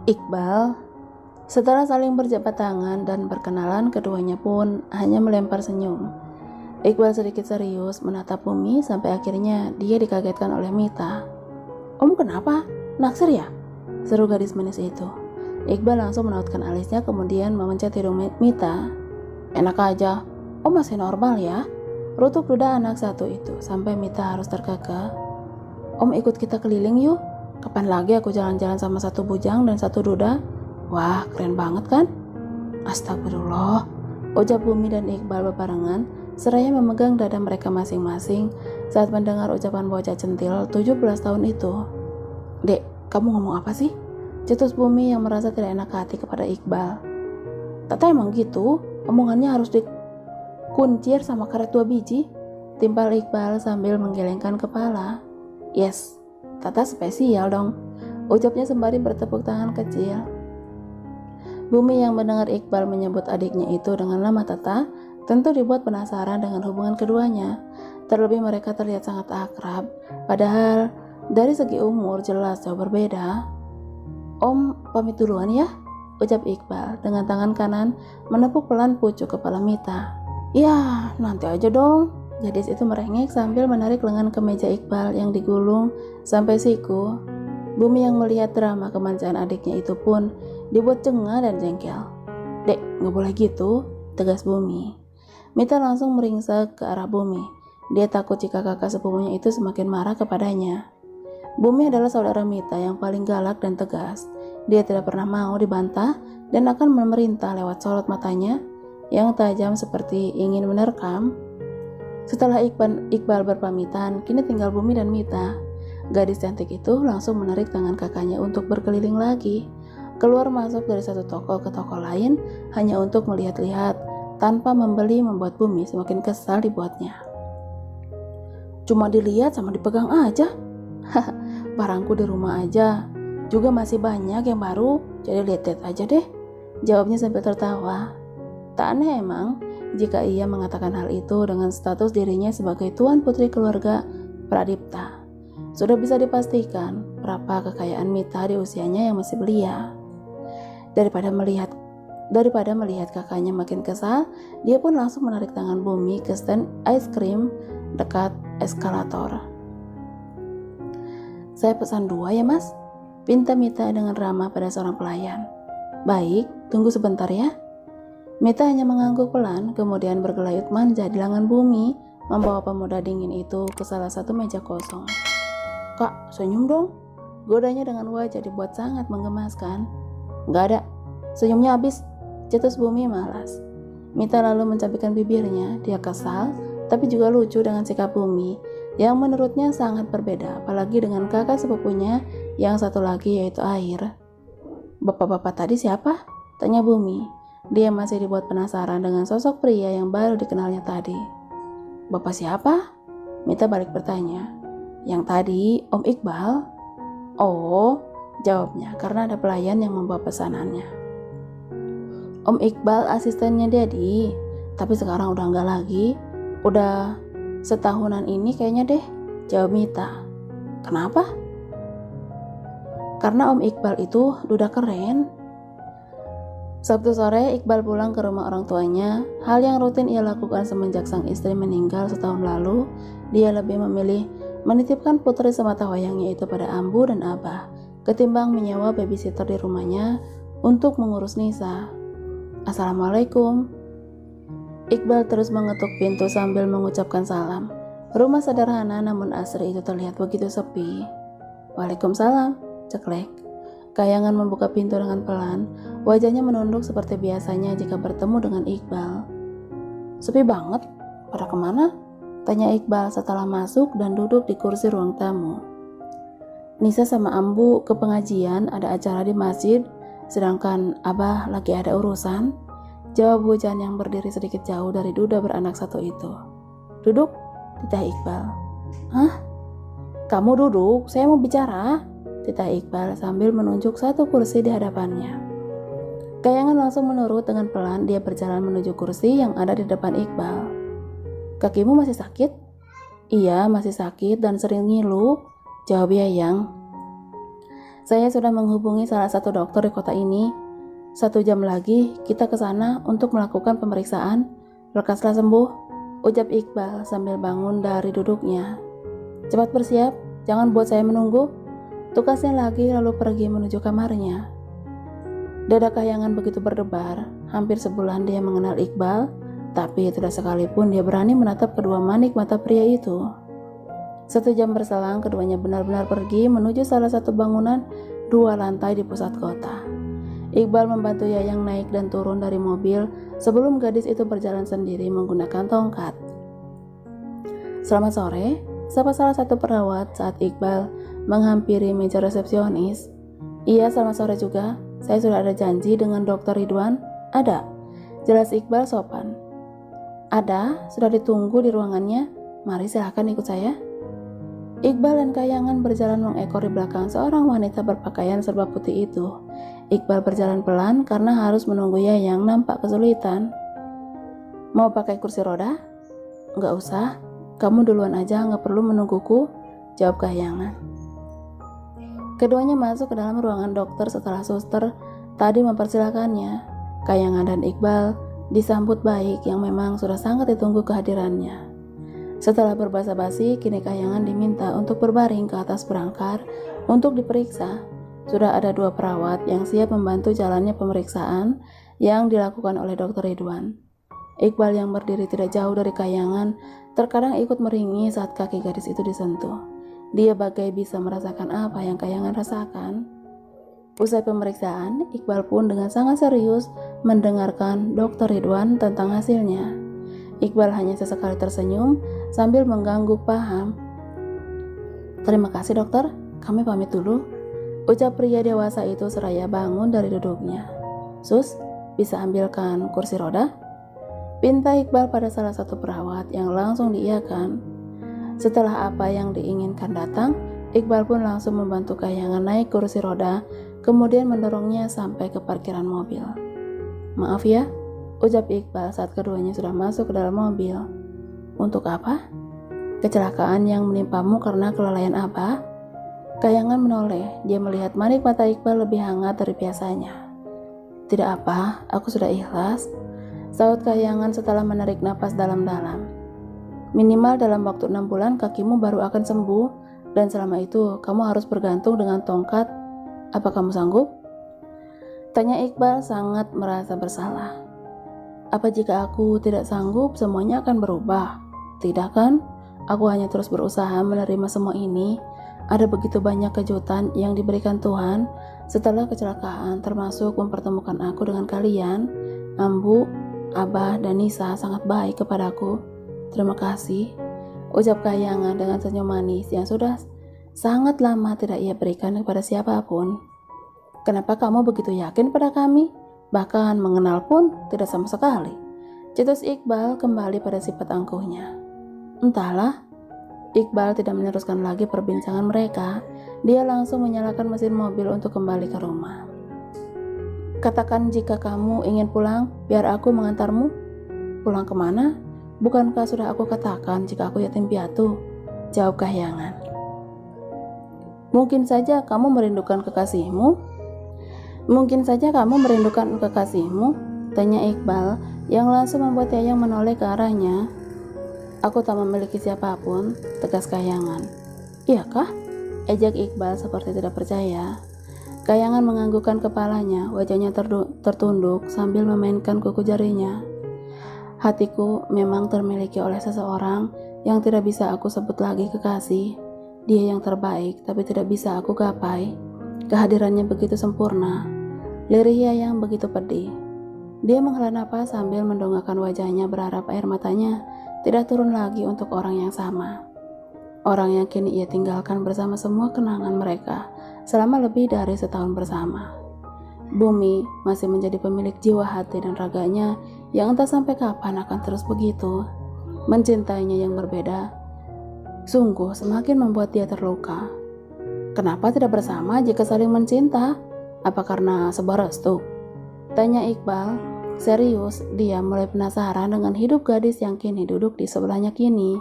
Iqbal. Setelah saling berjabat tangan dan berkenalan, keduanya pun hanya melempar senyum. Iqbal sedikit serius menatap Bumi sampai akhirnya dia dikagetkan oleh Mita. "Om kenapa? Naksir ya?" seru gadis manis itu. Iqbal langsung menautkan alisnya kemudian memencet hidung Mita. "Enak aja, Om masih normal ya," rutuk duda anak satu itu sampai Mita harus terkekeh. "Om ikut kita keliling yuk. Kapan lagi aku jalan-jalan sama satu bujang dan satu duda? Wah, keren banget kan?" "Astagfirullah," ucap Bumi dan Iqbal bebarengan seraya memegang dada mereka masing-masing saat mendengar ucapan bocah centil 17 tahun itu. "Dek, kamu ngomong apa sih?" cetus Bumi yang merasa tidak enak hati kepada Iqbal. "Tata emang gitu, omongannya harus dikuncir sama karet 2 biji," timpal Iqbal sambil menggelengkan kepala. "Yes, Tata spesial dong," ucapnya sembari bertepuk tangan kecil. Bumi yang mendengar Iqbal menyebut adiknya itu dengan nama Tata tentu dibuat penasaran dengan hubungan keduanya. Terlebih mereka terlihat sangat akrab, padahal dari segi umur jelas jauh berbeda. "Om pamit duluan ya," ucap Iqbal dengan tangan kanan menepuk pelan pucuk kepala Mita. "Ya, nanti aja dong," gadis itu merengek sambil menarik lengan kemeja Iqbal yang digulung sampai siku. Bumi yang melihat drama kemancaan adiknya itu pun dibuat jengah dan jengkel. "Dek, gak boleh gitu," tegas Bumi. Mita langsung meringsek ke arah Bumi. Dia takut jika kakak sepupunya itu semakin marah kepadanya. Bumi adalah saudara Mita yang paling galak dan tegas. Dia tidak pernah mau dibantah dan akan memerintah lewat sorot matanya yang tajam seperti ingin menerkam. Setelah Iqbal berpamitan, kini tinggal Bumi dan Mita. Gadis cantik itu langsung menarik tangan kakaknya untuk berkeliling lagi, keluar masuk dari satu toko ke toko lain hanya untuk melihat-lihat tanpa membeli, membuat Bumi semakin kesal dibuatnya. "Cuma dilihat sama dipegang aja. Barangku di rumah aja juga masih banyak yang baru, jadi lihat-lihat aja deh," jawabnya sambil tertawa. Tak aneh emang jika ia mengatakan hal itu dengan status dirinya sebagai tuan putri keluarga Pradipta. Sudah bisa dipastikan berapa kekayaan Mita di usianya yang masih belia. Daripada melihat kakaknya makin kesal, dia pun langsung menarik tangan Bumi ke stand es krim dekat eskalator. "Saya pesan 2 ya mas," pinta Mita dengan ramah pada seorang pelayan. "Baik, tunggu sebentar ya." Mita hanya mengangguk pelan, kemudian bergelayut manja di lengan Bumi, membawa pemuda dingin itu ke salah satu meja kosong. "Kak, senyum dong," godanya dengan wajah dibuat sangat menggemaskan. "Gak ada, senyumnya habis," cetus Bumi malas. Mita lalu mencapikkan bibirnya. Dia kesal, tapi juga lucu dengan sikap Bumi, yang menurutnya sangat berbeda, apalagi dengan kakak sepupunya yang satu lagi yaitu Air. "Bapak-bapak tadi siapa?" tanya Bumi. Dia masih dibuat penasaran dengan sosok pria yang baru dikenalnya tadi. "Bapak siapa?" Mita balik bertanya. "Yang tadi, Om Iqbal." "Oh," jawabnya karena ada pelayan yang membawa pesanannya. "Om Iqbal asistennya Dedi, tapi sekarang udah enggak lagi. Udah setahunan ini kayaknya deh," jawab Mita. "Kenapa?" "Karena Om Iqbal itu duda keren." Sabtu sore, Iqbal pulang ke rumah orang tuanya. Hal yang rutin ia lakukan semenjak sang istri meninggal setahun lalu. Dia lebih memilih menitipkan putri semata wayangnya itu pada Ambu dan Abah, ketimbang menyewa babysitter di rumahnya untuk mengurus Nisa. "Assalamualaikum." Iqbal terus mengetuk pintu sambil mengucapkan salam. Rumah sederhana namun asri itu terlihat begitu sepi. "Waalaikumsalam," ceklek. Kayangan membuka pintu dengan pelan. Wajahnya menunduk seperti biasanya jika bertemu dengan Iqbal. "Sepi banget, pada kemana?" tanya Iqbal setelah masuk dan duduk di kursi ruang tamu. "Nisa sama Ambu ke pengajian, ada acara di masjid, sedangkan Abah lagi ada urusan," jawab Hujan yang berdiri sedikit jauh dari duda beranak satu itu. "Duduk," titah Iqbal. "Hah? Kamu duduk, saya mau bicara," titah Iqbal sambil menunjuk satu kursi di hadapannya. Kayangan langsung menurut dengan pelan. Dia berjalan menuju kursi yang ada di depan Iqbal. "Kakimu masih sakit?" "Iya, masih sakit dan sering ngilu," jawab Yayang. Saya sudah menghubungi salah satu dokter di kota ini. 1 jam lagi kita ke sana untuk melakukan pemeriksaan. Lekaslah sembuh, ucap Iqbal sambil bangun dari duduknya. Cepat bersiap, jangan buat saya menunggu. Tukasnya lagi lalu pergi menuju kamarnya. Dada Kahyangan begitu berdebar. Hampir sebulan dia mengenal Iqbal, tapi tidak sekalipun dia berani menatap kedua manik mata pria itu. 1 jam berselang, keduanya benar-benar pergi menuju salah satu bangunan 2 lantai di pusat kota. Iqbal membantu Yayang naik dan turun dari mobil sebelum gadis itu berjalan sendiri menggunakan tongkat. Selamat sore, sapa salah satu perawat saat Iqbal menghampiri meja resepsionis. Iya, selamat sore juga. Saya sudah ada janji dengan Dr. Ridwan. Ada, jelas Iqbal sopan. Ada, sudah ditunggu di ruangannya. Mari silahkan ikut saya. Iqbal dan Kahyangan berjalan mengekor di belakang seorang wanita berpakaian serba putih itu. Iqbal berjalan pelan karena harus menunggu Yayang nampak kesulitan. Mau pakai kursi roda? Enggak usah, kamu duluan aja, nggak perlu menungguku, jawab Kahyangan. Keduanya masuk ke dalam ruangan dokter setelah suster tadi mempersilahkannya. Kahyangan dan Iqbal disambut baik yang memang sudah sangat ditunggu kehadirannya. Setelah berbasa-basi, kini Kahyangan diminta untuk berbaring ke atas berangkar untuk diperiksa. Sudah ada 2 perawat yang siap membantu jalannya pemeriksaan yang dilakukan oleh Dr. Ridwan. Iqbal yang berdiri tidak jauh dari Kahyangan terkadang ikut meringis saat kaki gadis itu disentuh. Dia bagai bisa merasakan apa yang Kahyangan rasakan. Usai pemeriksaan, Iqbal pun dengan sangat serius mendengarkan Dr. Ridwan tentang hasilnya. Iqbal hanya sesekali tersenyum sambil mengangguk paham. Terima kasih dokter, kami pamit dulu, ucap pria dewasa itu seraya bangun dari duduknya. Sus, bisa ambilkan kursi roda? Pinta Iqbal pada salah satu perawat yang langsung diiyakan. Setelah apa yang diinginkan datang, Iqbal pun langsung membantu Kahyangan naik kursi roda, kemudian mendorongnya sampai ke parkiran mobil. Maaf ya, ucap Iqbal saat keduanya sudah masuk ke dalam mobil. Untuk apa? Kecelakaan yang menimpamu karena kelalaian apa? Kahyangan menoleh, dia melihat manik mata Iqbal lebih hangat dari biasanya. Tidak apa, aku sudah ikhlas, saut Kahyangan setelah menarik napas dalam-dalam. Minimal dalam waktu 6 bulan kakimu baru akan sembuh, dan selama itu kamu harus bergantung dengan tongkat. Apa kamu sanggup? Tanya Iqbal sangat merasa bersalah. Apa jika aku tidak sanggup semuanya akan berubah? Tidak kan? Aku hanya terus berusaha menerima semua ini. Ada begitu banyak kejutan yang diberikan Tuhan setelah kecelakaan, termasuk mempertemukan aku dengan kalian. Ambu, Abah, dan Nisa sangat baik kepadaku. Terima kasih, ucap Kahyangan dengan senyum manis yang sudah sangat lama tidak ia berikan kepada siapapun. Kenapa kamu begitu yakin pada kami? Bahkan mengenal pun tidak sama sekali. Cetus Iqbal kembali pada sifat angkuhnya. Entahlah, Iqbal tidak meneruskan lagi perbincangan mereka. Dia langsung menyalakan mesin mobil untuk kembali ke rumah. Katakan jika kamu ingin pulang, biar aku mengantarmu. Pulang kemana? Bukankah sudah aku katakan jika aku yatim piatu? Jawab Kahyangan. Mungkin saja kamu merindukan kekasihmu. Mungkin saja kamu merindukan kekasihmu, tanya Iqbal yang langsung membuat Yayang menoleh ke arahnya. Aku tak memiliki siapapun, tegas Kahyangan. Iyakah? Ejak Iqbal seperti tidak percaya. Kahyangan menganggukkan kepalanya, wajahnya tertunduk sambil memainkan kuku jarinya. Hatiku memang termiliki oleh seseorang yang tidak bisa aku sebut lagi kekasih. Dia yang terbaik, tapi tidak bisa aku gapai. Kehadirannya begitu sempurna. Lirih Yayang begitu pedih. Dia menghela napas sambil mendongakkan wajahnya berharap air matanya tidak turun lagi untuk orang yang sama. Orang yang kini ia tinggalkan bersama semua kenangan mereka selama lebih dari setahun bersama. Bumi masih menjadi pemilik jiwa, hati, dan raganya yang entah sampai kapan akan terus begitu. Mencintainya yang berbeda sungguh semakin membuat dia terluka. Kenapa tidak bersama jika saling mencinta? Apa karena sebuah restu? Tanya Iqbal. Serius, dia mulai penasaran dengan hidup gadis yang kini duduk di sebelahnya kini.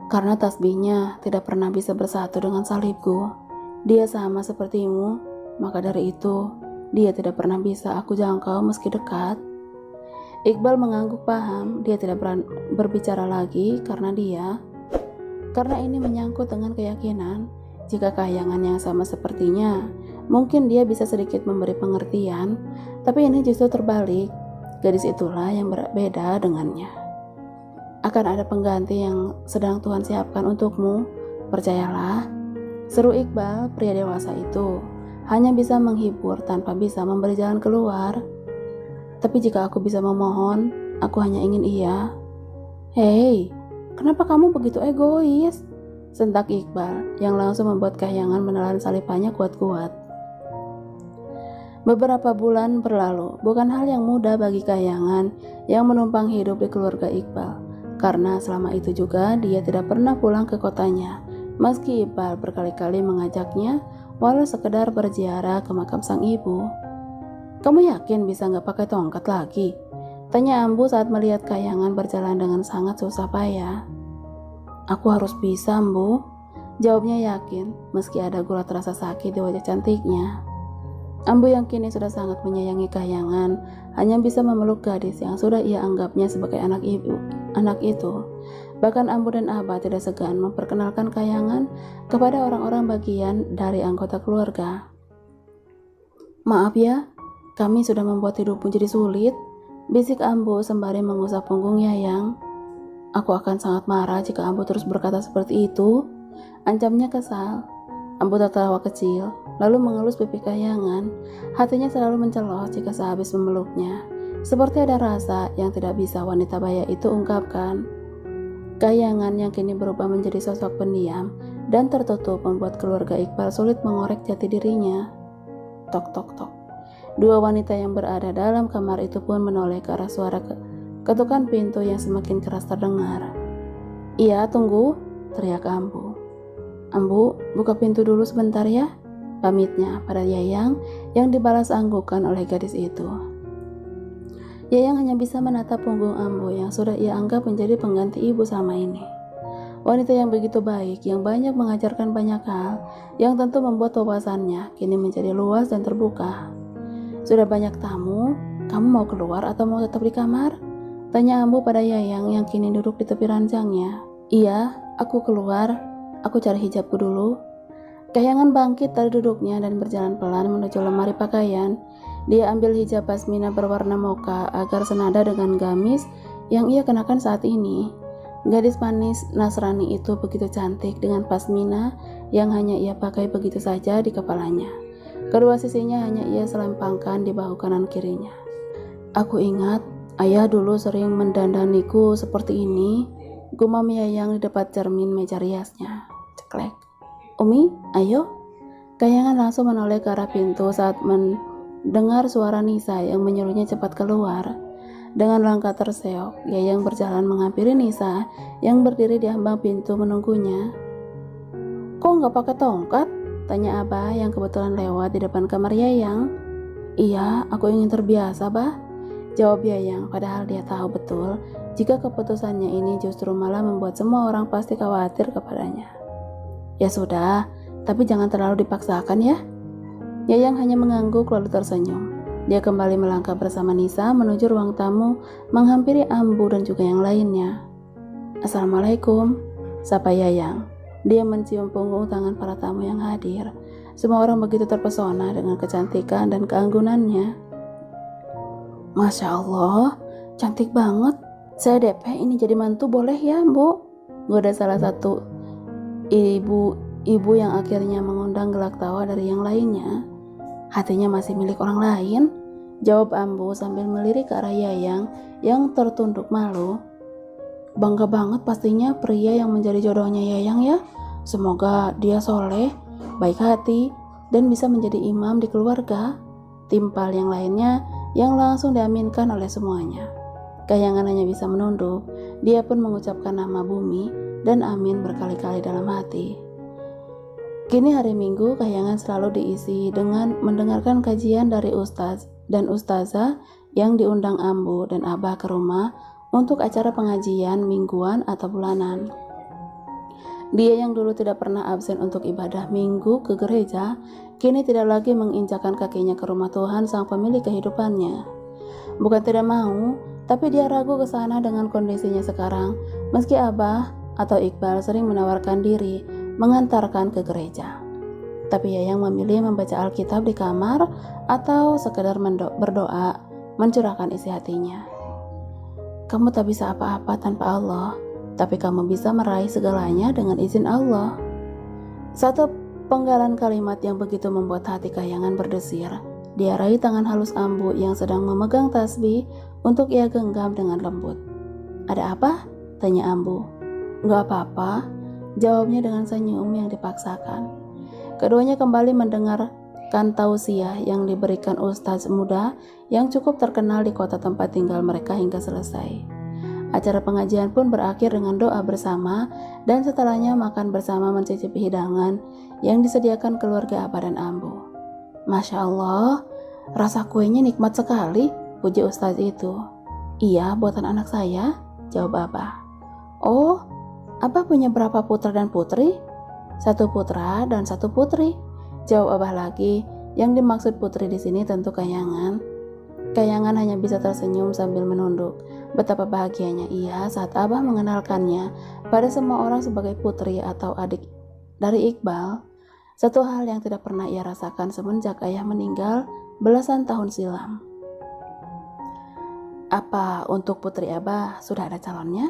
Karena tasbihnya tidak pernah bisa bersatu dengan salibku. Dia sama sepertimu, maka dari itu dia tidak pernah bisa aku jangkau meski dekat. Iqbal mengangguk paham, dia tidak berbicara lagi karena ini menyangkut dengan keyakinan. Jika Kahyangan yang sama sepertinya, mungkin dia bisa sedikit memberi pengertian, tapi ini justru terbalik. Gadis itulah yang berbeda dengannya. Akan ada pengganti yang sedang Tuhan siapkan untukmu, percayalah, seru Iqbal. Pria dewasa itu hanya bisa menghibur tanpa bisa memberi jalan keluar. Tapi jika aku bisa memohon, aku hanya ingin iya. Hei, kenapa kamu begitu egois? Sentak Iqbal yang langsung membuat Kahyangan menelan salipannya kuat-kuat. Beberapa bulan berlalu, bukan hal yang mudah bagi Kahyangan yang menumpang hidup di keluarga Iqbal. Karena selama itu juga dia tidak pernah pulang ke kotanya, meski Iqbal berkali-kali mengajaknya walau sekedar berziarah ke makam sang ibu. Kamu yakin bisa nggak pakai tongkat lagi? Tanya Ambu saat melihat Kahyangan berjalan dengan sangat susah payah. Aku harus bisa, Ambu. Jawabnya yakin, meski ada gulat rasa sakit di wajah cantiknya. Ambu yang kini sudah sangat menyayangi Kahyangan hanya bisa memeluk gadis yang sudah ia anggapnya sebagai anak itu. Bahkan Ambu dan Abah tidak segan memperkenalkan Kahyangan kepada orang-orang bagian dari anggota keluarga. Maaf ya, kami sudah membuat hidupmu jadi sulit, bisik Ambu sembari mengusap punggung Yayang. Aku akan sangat marah jika Ambu terus berkata seperti itu, ancamnya kesal. Ambu tertawa kecil, lalu mengelus pipi Kahyangan. Hatinya selalu mencelos jika sehabis memeluknya, seperti ada rasa yang tidak bisa wanita baya itu ungkapkan. Kahyangan yang kini berubah menjadi sosok pendiam dan tertutup membuat keluarga Iqbal sulit mengorek jati dirinya. Tok tok tok. Dua wanita yang berada dalam kamar itu pun menoleh ke arah suara ketukan pintu yang semakin keras terdengar. Iya, tunggu, teriak Ambu. Ambu, buka pintu dulu sebentar ya, pamitnya pada Yayang yang dibalas anggukan oleh gadis itu. Yayang hanya bisa menatap punggung Ambu yang sudah ia anggap menjadi pengganti ibu selama ini. Wanita yang begitu baik, yang banyak mengajarkan banyak hal, yang tentu membuat wawasannya kini menjadi luas dan terbuka. Sudah banyak tamu, kamu mau keluar atau mau tetap di kamar? Tanya Ambu pada Yayang yang kini duduk di tepi ranjangnya. Iya, aku keluar. Aku cari hijabku dulu. Kahyangan bangkit dari duduknya dan berjalan pelan menuju lemari pakaian. Dia ambil hijab pasmina berwarna mocha agar senada dengan gamis yang ia kenakan saat ini. Gadis manis Nasrani itu begitu cantik dengan pasmina yang hanya ia pakai begitu saja di kepalanya. Kedua sisinya hanya ia selempangkan di bahu kanan kirinya. Aku ingat ayah dulu sering mendandaniku seperti ini, gumam Yayang di depan cermin meja riasnya. Ceklek. Umi, ayo. Kahyangan langsung menoleh ke arah pintu saat mendengar suara Nisa yang menyuruhnya cepat keluar. Dengan langkah terseok, Yayang berjalan menghampiri Nisa yang berdiri di ambang pintu menunggunya. Kok nggak pakai tongkat? Tanya Abah yang kebetulan lewat di depan kamar Yayang. Iya, aku ingin terbiasa, Bah. Jawab Yayang, padahal dia tahu betul jika keputusannya ini justru malah membuat semua orang pasti khawatir kepadanya. Ya sudah, tapi jangan terlalu dipaksakan ya. Yayang hanya mengangguk lalu tersenyum. Dia kembali melangkah bersama Nisa menuju ruang tamu, menghampiri Ambu dan juga yang lainnya. Assalamualaikum, sapa Yayang. Dia mencium punggung tangan para tamu yang hadir. Semua orang begitu terpesona dengan kecantikan dan keanggunannya. Masya Allah, cantik banget. Saya DP ini jadi mantu boleh ya, Bu? Goda salah satu ibu yang akhirnya mengundang gelak tawa dari yang lainnya. Hatinya masih milik orang lain, jawab Ambu sambil melirik ke arah Yayang yang tertunduk malu. Bangga banget pastinya pria yang menjadi jodohnya Yayang ya. Semoga dia soleh, baik hati, dan bisa menjadi imam di keluarga. Timpal yang lainnya yang langsung diaminkan oleh semuanya. Kahyangan hanya bisa menunduk. Dia pun mengucapkan nama Bumi dan amin berkali-kali dalam hati. Kini hari Minggu, Kahyangan selalu diisi dengan mendengarkan kajian dari ustaz dan ustazah yang diundang Ambu dan Abah ke rumah untuk acara pengajian mingguan atau bulanan. Dia yang dulu tidak pernah absen untuk ibadah minggu ke gereja, kini tidak lagi menginjakkan kakinya ke rumah Tuhan sang pemilik kehidupannya. Bukan tidak mau, tapi dia ragu ke sana dengan kondisinya sekarang, meski Abah atau Iqbal sering menawarkan diri mengantarkan ke gereja. Tapi Yayang memilih membaca Alkitab di kamar atau sekedar berdoa, mencurahkan isi hatinya. Kamu tak bisa apa-apa tanpa Allah, tapi kamu bisa meraih segalanya dengan izin Allah. Satu penggalan kalimat yang begitu membuat hati Kahyangan berdesir. Dia raih tangan halus Ambu yang sedang memegang tasbih untuk ia genggam dengan lembut. Ada apa? Tanya Ambu. Gak apa-apa, jawabnya dengan senyum yang dipaksakan. Keduanya kembali mendengarkan tausiah yang diberikan ustaz muda yang cukup terkenal di kota tempat tinggal mereka hingga selesai. Acara pengajian pun berakhir dengan doa bersama dan setelahnya makan bersama mencicipi hidangan yang disediakan keluarga Abah dan Ambu. Masya Allah, rasa kuenya nikmat sekali, puji ustaz itu. Iya, buatan anak saya, jawab Abah. Oh, Abah punya berapa putra dan putri? 1 putra dan 1 putri, jawab Abah lagi. Yang dimaksud putri di sini tentu Kahyangan. Kahyangan hanya bisa tersenyum sambil menunduk. Betapa bahagianya ia saat Abah mengenalkannya pada semua orang sebagai putri atau adik dari Iqbal. Satu hal yang tidak pernah ia rasakan semenjak ayah meninggal belasan tahun silam. Apa untuk putri Abah sudah ada calonnya?